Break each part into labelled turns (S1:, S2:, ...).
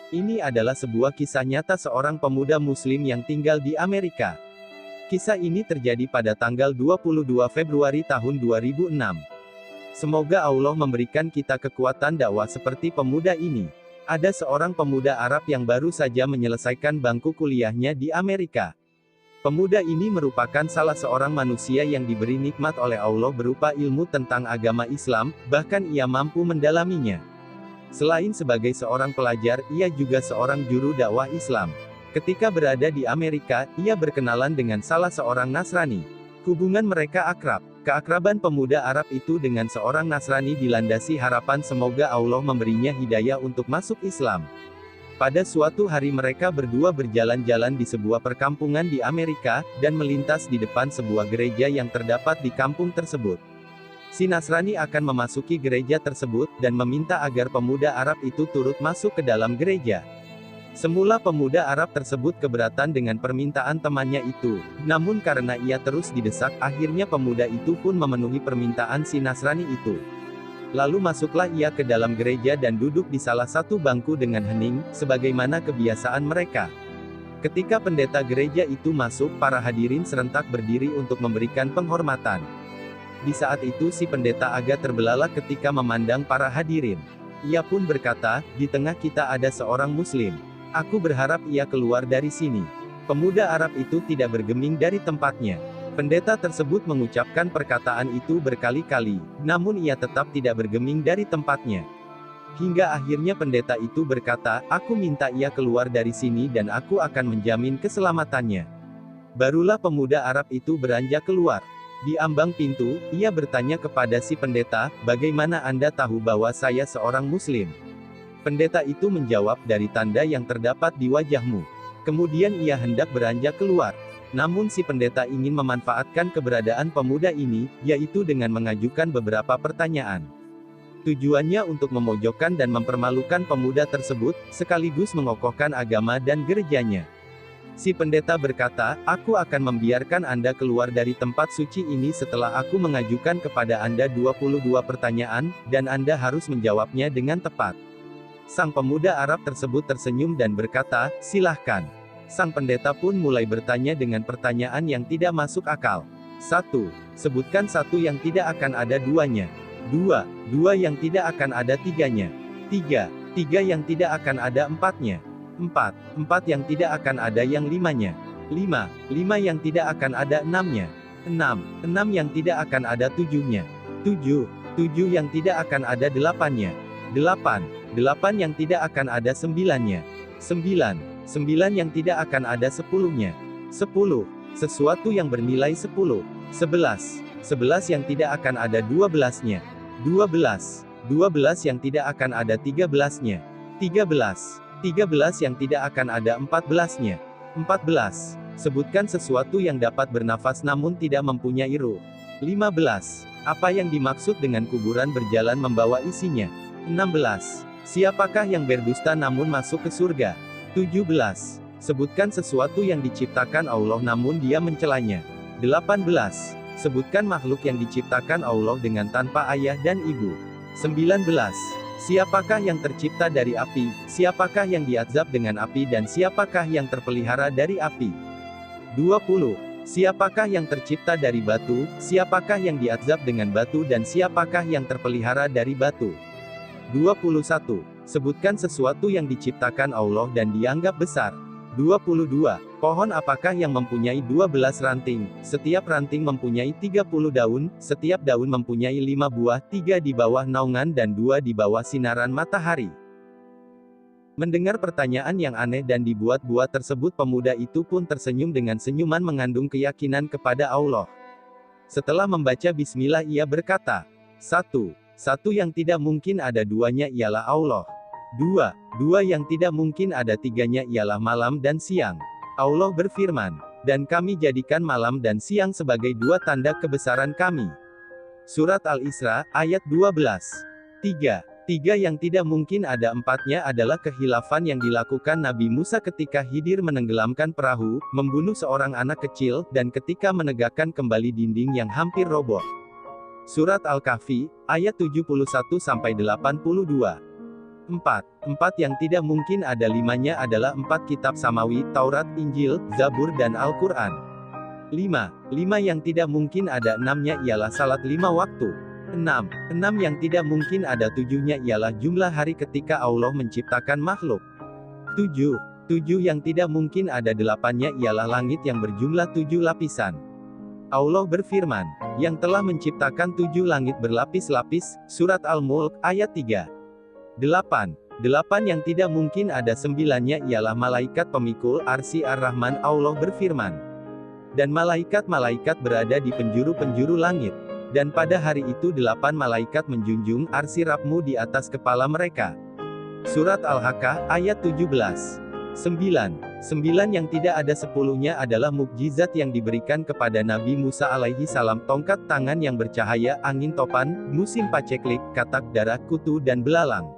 S1: Ini adalah sebuah kisah nyata seorang pemuda Muslim yang tinggal di Amerika. Kisah ini terjadi pada tanggal 22 Februari tahun 2006. Semoga Allah memberikan kita kekuatan dakwah seperti pemuda ini. Ada seorang pemuda Arab yang baru saja menyelesaikan bangku kuliahnya di Amerika. Pemuda ini merupakan salah seorang manusia yang diberi nikmat oleh Allah berupa ilmu tentang agama Islam, bahkan ia mampu mendalaminya. Selain sebagai seorang pelajar, ia juga seorang juru dakwah Islam. Ketika berada di Amerika, ia berkenalan dengan salah seorang Nasrani. Hubungan mereka akrab. Keakraban pemuda Arab itu dengan seorang Nasrani dilandasi harapan semoga Allah memberinya hidayah untuk masuk Islam. Pada suatu hari mereka berdua berjalan-jalan di sebuah perkampungan di Amerika, dan melintas di depan sebuah gereja yang terdapat di kampung tersebut. Si Nasrani akan memasuki gereja tersebut, dan meminta agar pemuda Arab itu turut masuk ke dalam gereja. Semula pemuda Arab tersebut keberatan dengan permintaan temannya itu, namun karena ia terus didesak, akhirnya pemuda itu pun memenuhi permintaan si Nasrani itu. Lalu masuklah ia ke dalam gereja dan duduk di salah satu bangku dengan hening, sebagaimana kebiasaan mereka. Ketika pendeta gereja itu masuk, para hadirin serentak berdiri untuk memberikan penghormatan. Di saat itu si pendeta agak terbelalak ketika memandang para hadirin. Ia pun berkata, "Di tengah kita ada seorang Muslim. Aku berharap ia keluar dari sini." Pemuda Arab itu tidak bergeming dari tempatnya. Pendeta tersebut mengucapkan perkataan itu berkali-kali, namun ia tetap tidak bergeming dari tempatnya. Hingga akhirnya pendeta itu berkata, "Aku minta ia keluar dari sini dan aku akan menjamin keselamatannya." Barulah pemuda Arab itu beranjak keluar. Di ambang pintu, ia bertanya kepada si pendeta, "Bagaimana Anda tahu bahwa saya seorang Muslim?" Pendeta itu menjawab, "Dari tanda yang terdapat di wajahmu." Kemudian ia hendak beranjak keluar. Namun si pendeta ingin memanfaatkan keberadaan pemuda ini, yaitu dengan mengajukan beberapa pertanyaan. Tujuannya untuk memojokkan dan mempermalukan pemuda tersebut, sekaligus mengokohkan agama dan gerejanya. Si pendeta berkata, "Aku akan membiarkan Anda keluar dari tempat suci ini setelah aku mengajukan kepada Anda 22 pertanyaan, dan Anda harus menjawabnya dengan tepat." Sang pemuda Arab tersebut tersenyum dan berkata, "Silahkan." Sang pendeta pun mulai bertanya dengan pertanyaan yang tidak masuk akal. 1. Sebutkan satu yang tidak akan ada duanya. 2. Dua yang tidak akan ada tiganya. 3. Tiga yang tidak akan ada empatnya. 4. Empat yang tidak akan ada yang limanya. 5. Lima yang tidak akan ada enamnya. 6. Enam yang tidak akan ada tujuhnya. 7. Tujuh yang tidak akan ada delapannya. 8. Delapan yang tidak akan ada sembilannya. 9. Sembilan yang tidak akan ada sepuluhnya. 10. Sesuatu yang bernilai 10. 11. 11 yang tidak akan ada 12-nya. 12. 12 yang tidak akan ada 13-nya. 13. 13 yang tidak akan ada 14-nya. 14. Sebutkan sesuatu yang dapat bernafas namun tidak mempunyai ruh. 15. Apa yang dimaksud dengan kuburan berjalan membawa isinya? 16. Siapakah yang berdusta namun masuk ke surga? 17. Sebutkan sesuatu yang diciptakan Allah namun dia mencelanya. 18. Sebutkan makhluk yang diciptakan Allah dengan tanpa ayah dan ibu. 19. Siapakah yang tercipta dari api, siapakah yang diazab dengan api dan siapakah yang terpelihara dari api? 20. Siapakah yang tercipta dari batu, siapakah yang diazab dengan batu dan siapakah yang terpelihara dari batu? 21. Sebutkan sesuatu yang diciptakan Allah dan dianggap besar. 22. Pohon apakah yang mempunyai 12 ranting, setiap ranting mempunyai 30 daun, setiap daun mempunyai 5 buah, 3 di bawah naungan dan 2 di bawah sinaran matahari? Mendengar pertanyaan yang aneh dan dibuat-buat tersebut, pemuda itu pun tersenyum dengan senyuman mengandung keyakinan kepada Allah. Setelah membaca bismillah ia berkata, 1. Satu yang tidak mungkin ada duanya ialah Allah. 2. Dua yang tidak mungkin ada tiganya ialah malam dan siang. Allah berfirman, "Dan kami jadikan malam dan siang sebagai dua tanda kebesaran kami." Surat Al-Isra, ayat 12. 3. Tiga yang tidak mungkin ada empatnya adalah kehilafan yang dilakukan Nabi Musa ketika Khidir menenggelamkan perahu, membunuh seorang anak kecil, dan ketika menegakkan kembali dinding yang hampir roboh. Surat Al-Kahfi, ayat 71-82. Empat yang tidak mungkin ada limanya adalah 4 kitab samawi, Taurat, Injil, Zabur dan Al-Quran. 5 yang tidak mungkin ada 6-nya ialah salat 5 waktu. 6 yang tidak mungkin ada 7-nya ialah jumlah hari ketika Allah menciptakan makhluk. 7 yang tidak mungkin ada 8-nya ialah langit yang berjumlah 7 lapisan. Allah berfirman, yang telah menciptakan 7 langit berlapis-lapis, surat Al-Mulk, ayat 3. 8 yang tidak mungkin ada 9-nya ialah malaikat pemikul arsy Ar-Rahman. Allah berfirman, dan malaikat-malaikat berada di penjuru-penjuru langit. Dan pada hari itu 8 malaikat menjunjung arsy Rabbmu di atas kepala mereka. Surat Al-Haqqah, ayat 17. 9 yang tidak ada 10-nya adalah mukjizat yang diberikan kepada Nabi Musa alaihi salam, tongkat tangan yang bercahaya, angin topan, musim paceklik, katak darah, kutu dan belalang.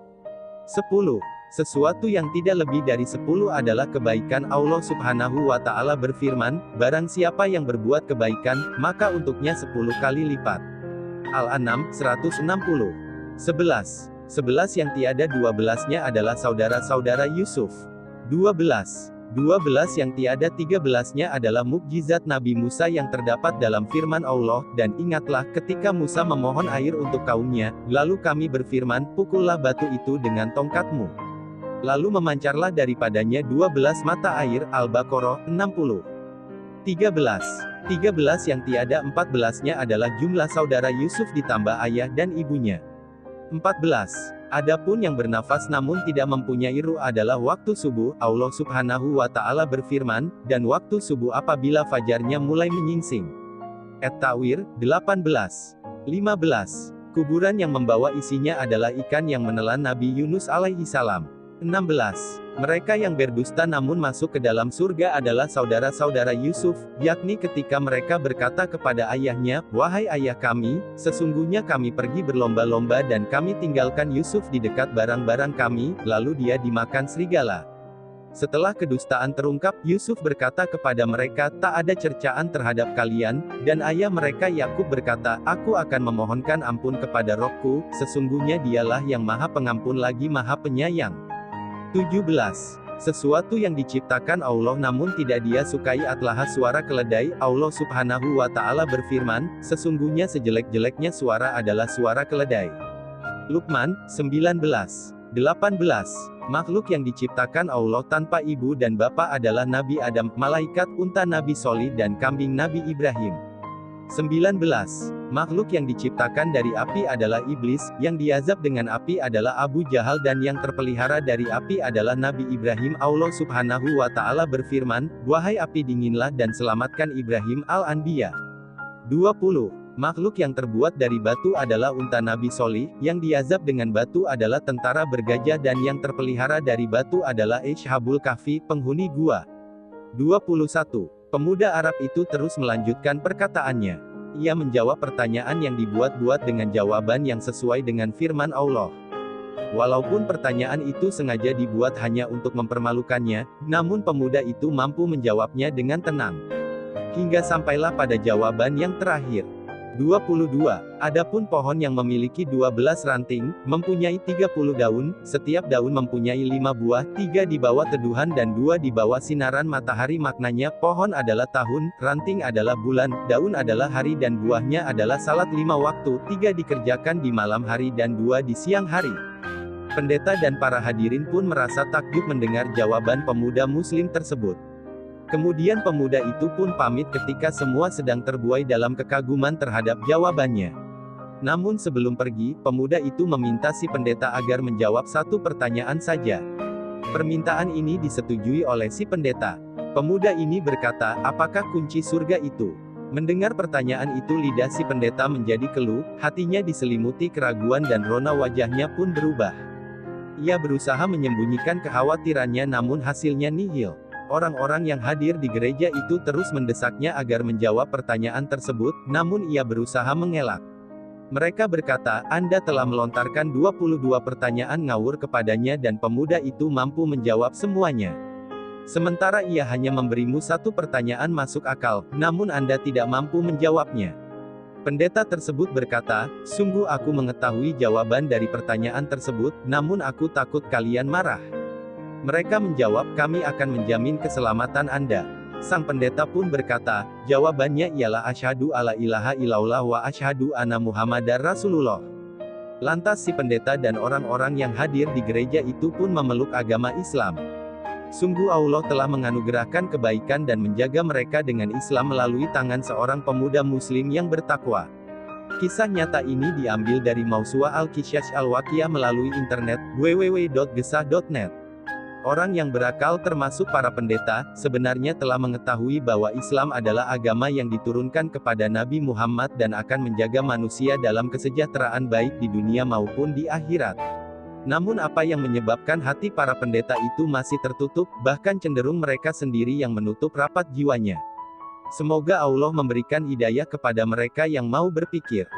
S1: 10 sesuatu yang tidak lebih dari 10 adalah kebaikan. Allah subhanahu wa ta'ala berfirman, barang siapa yang berbuat kebaikan, maka untuknya 10 kali lipat. Al-An'am, 160. 11 yang tiada 12-nya adalah saudara-saudara Yusuf. 12 yang tiada 13-nya adalah mukjizat Nabi Musa yang terdapat dalam firman Allah, dan ingatlah ketika Musa memohon air untuk kaumnya, lalu kami berfirman, pukullah batu itu dengan tongkatmu. Lalu memancarlah daripadanya 12 mata air. Al-Baqarah, 60. 13 yang tiada 14-nya adalah jumlah saudara Yusuf ditambah ayah dan ibunya. 14 Adapun yang bernafas namun tidak mempunyai ruh adalah waktu subuh. Allah subhanahu wa ta'ala berfirman, dan waktu subuh apabila fajarnya mulai menyingsing. At-Ta'wir, 18. 15 Kuburan yang membawa isinya adalah ikan yang menelan Nabi Yunus alaihi salam. 16 Mereka yang berdusta namun masuk ke dalam surga adalah saudara-saudara Yusuf, yakni ketika mereka berkata kepada ayahnya, wahai ayah kami, sesungguhnya kami pergi berlomba-lomba dan kami tinggalkan Yusuf di dekat barang-barang kami, lalu dia dimakan serigala. Setelah kedustaan terungkap, Yusuf berkata kepada mereka, tak ada cercaan terhadap kalian, dan ayah mereka Yakub berkata, aku akan memohonkan ampun kepada Rohku, sesungguhnya dialah yang maha pengampun lagi maha penyayang. 17 Sesuatu yang diciptakan Allah namun tidak dia sukai adalah suara keledai. Allah subhanahu wa ta'ala berfirman, sesungguhnya sejelek-jeleknya suara adalah suara keledai. Luqman, 19. 18 Makhluk yang diciptakan Allah tanpa ibu dan bapa adalah Nabi Adam, malaikat, unta Nabi Solih dan kambing Nabi Ibrahim. 19 Makhluk yang diciptakan dari api adalah iblis, yang diazab dengan api adalah Abu Jahal dan yang terpelihara dari api adalah Nabi Ibrahim. Allah subhanahu wa ta'ala berfirman, wahai api dinginlah dan selamatkan Ibrahim. Al-Anbiya. 20 Makhluk yang terbuat dari batu adalah unta Nabi Solih, yang diazab dengan batu adalah tentara bergajah dan yang terpelihara dari batu adalah Ashabul Kahfi, penghuni gua. 21 Pemuda Arab itu terus melanjutkan perkataannya. Ia menjawab pertanyaan yang dibuat-buat dengan jawaban yang sesuai dengan firman Allah. Walaupun pertanyaan itu sengaja dibuat hanya untuk mempermalukannya, namun pemuda itu mampu menjawabnya dengan tenang. Hingga sampailah pada jawaban yang terakhir. 22 Adapun pohon yang memiliki 12 ranting, mempunyai 30 daun, setiap daun mempunyai 5 buah, 3 di bawah teduhan dan 2 di bawah sinaran matahari. Maknanya, pohon adalah tahun, ranting adalah bulan, daun adalah hari dan buahnya adalah salat 5 waktu, 3 dikerjakan di malam hari dan 2 di siang hari. Pendeta dan para hadirin pun merasa takjub mendengar jawaban pemuda muslim tersebut. Kemudian pemuda itu pun pamit ketika semua sedang terbuai dalam kekaguman terhadap jawabannya. Namun sebelum pergi, pemuda itu meminta si pendeta agar menjawab satu pertanyaan saja. Permintaan ini disetujui oleh si pendeta. Pemuda ini berkata, apakah kunci surga itu? Mendengar pertanyaan itu lidah si pendeta menjadi keluh, hatinya diselimuti keraguan dan rona wajahnya pun berubah. Ia berusaha menyembunyikan kekhawatirannya namun hasilnya nihil. Orang-orang yang hadir di gereja itu terus mendesaknya agar menjawab pertanyaan tersebut, namun ia berusaha mengelak. Mereka berkata, Anda telah melontarkan 22 pertanyaan ngawur kepadanya dan pemuda itu mampu menjawab semuanya. Sementara ia hanya memberimu satu pertanyaan masuk akal, namun Anda tidak mampu menjawabnya. Pendeta tersebut berkata, "Sungguh aku mengetahui jawaban dari pertanyaan tersebut, namun aku takut kalian marah." Mereka menjawab, "Kami akan menjamin keselamatan Anda." Sang pendeta pun berkata, "Jawabannya ialah asyhadu alla ilaha illallah wa asyhadu anna Muhammadar Rasulullah." Lantas si pendeta dan orang-orang yang hadir di gereja itu pun memeluk agama Islam. Sungguh Allah telah menganugerahkan kebaikan dan menjaga mereka dengan Islam melalui tangan seorang pemuda muslim yang bertakwa. Kisah nyata ini diambil dari Mausu'ah Al-Qisas Al-Waqiah melalui internet, www.gesah.net. Orang yang berakal termasuk para pendeta, sebenarnya telah mengetahui bahwa Islam adalah agama yang diturunkan kepada Nabi Muhammad dan akan menjaga manusia dalam kesejahteraan baik di dunia maupun di akhirat. Namun apa yang menyebabkan hati para pendeta itu masih tertutup, bahkan cenderung mereka sendiri yang menutup rapat jiwanya. Semoga Allah memberikan hidayah kepada mereka yang mau berpikir.